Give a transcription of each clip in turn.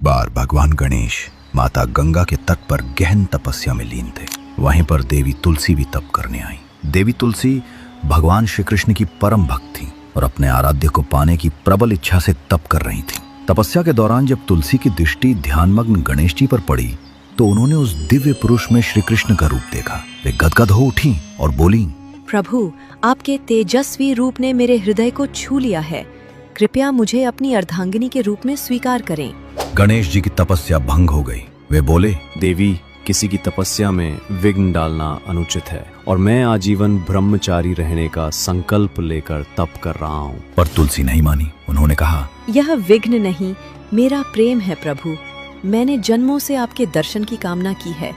बार भगवान गणेश माता गंगा के तट पर गहन तपस्या में लीन थे। वहीं पर देवी तुलसी भी तप करने आई। देवी तुलसी भगवान श्री कृष्ण की परम भक्त थी और अपने आराध्य को पाने की प्रबल इच्छा से तप कर रही थी। तपस्या के दौरान जब तुलसी की दृष्टि ध्यानमग्न गणेश जी पर पड़ी तो उन्होंने उस दिव्य पुरुष में श्री कृष्ण का रूप देखा। वे गदगद हो उठी और बोली, प्रभु, आपके तेजस्वी रूप ने मेरे हृदय को छू लिया है। कृपया मुझे अपनी अर्धांगिनी के रूप में स्वीकार करें। गणेश जी की तपस्या भंग हो गई। वे बोले, देवी, किसी की तपस्या में विघ्न डालना अनुचित है और मैं आजीवन ब्रह्मचारी रहने का संकल्प लेकर तप कर रहा हूँ। पर तुलसी नहीं मानी। उन्होंने कहा, यह विघ्न नहीं, मेरा प्रेम है प्रभु। मैंने जन्मों से आपके दर्शन की कामना की है।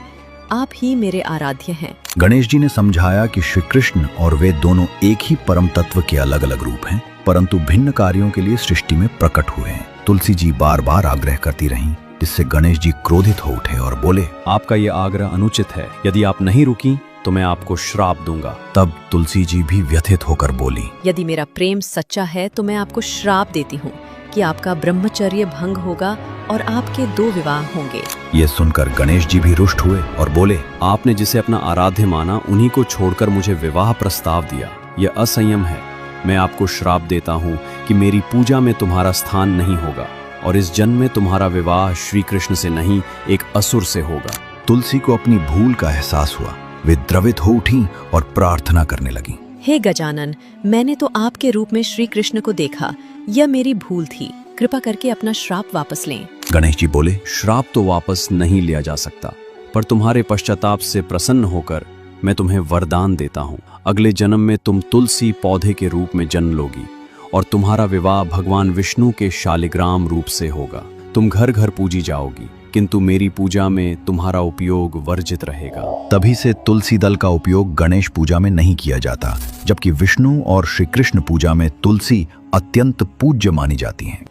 आप ही मेरे आराध्य हैं। गणेश जी ने समझाया कि श्री कृष्ण और वे दोनों एक ही परम तत्व के अलग अलग रूप हैं, परंतु भिन्न कार्यों के लिए सृष्टि में प्रकट हुए हैं। तुलसी जी बार बार आग्रह करती रहीं, जिससे गणेश जी क्रोधित हो उठे और बोले, आपका ये आग्रह अनुचित है। यदि आप नहीं रुकी तो मैं आपको श्राप दूंगा। तब तुलसी जी भी व्यथित होकर बोली, यदि मेरा प्रेम सच्चा है तो मैं आपको श्राप देती हूँ कि आपका ब्रह्मचर्य भंग होगा और आपके 2 विवाह होंगे। ये सुनकर गणेश जी भी रुष्ट हुए और बोले, आपने जिसे अपना आराध्य माना उन्हीं को छोड़कर मुझे विवाह प्रस्ताव दिया। यह असंयम है। मैं आपको श्राप देता हूँ कि मेरी पूजा में तुम्हारा स्थान नहीं होगा और इस जन्म में तुम्हारा विवाह श्री कृष्ण से नहीं, एक असुर से होगा। तुलसी को अपनी भूल का एहसास हुआ। वे द्रवित हो उठी और प्रार्थना करने लगी, हे गजानन, मैंने तो आपके रूप में श्री कृष्ण को देखा। यह मेरी भूल थी। कृपा करके अपना श्राप वापस लें। गणेश जी बोले, श्राप तो वापस नहीं लिया जा सकता, पर तुम्हारे पश्चाताप से प्रसन्न होकर मैं तुम्हें वरदान देता हूँ। अगले जन्म में तुम तुलसी पौधे के रूप में जन्म लोगी और तुम्हारा विवाह भगवान विष्णु के शालिग्राम रूप से होगा। तुम घर घर पूजी जाओगी, किंतु मेरी पूजा में तुम्हारा उपयोग वर्जित रहेगा। तभी से तुलसी दल का उपयोग गणेश पूजा में नहीं किया जाता, जबकि विष्णु और श्री कृष्ण पूजा में तुलसी अत्यंत पूज्य मानी जाती हैं।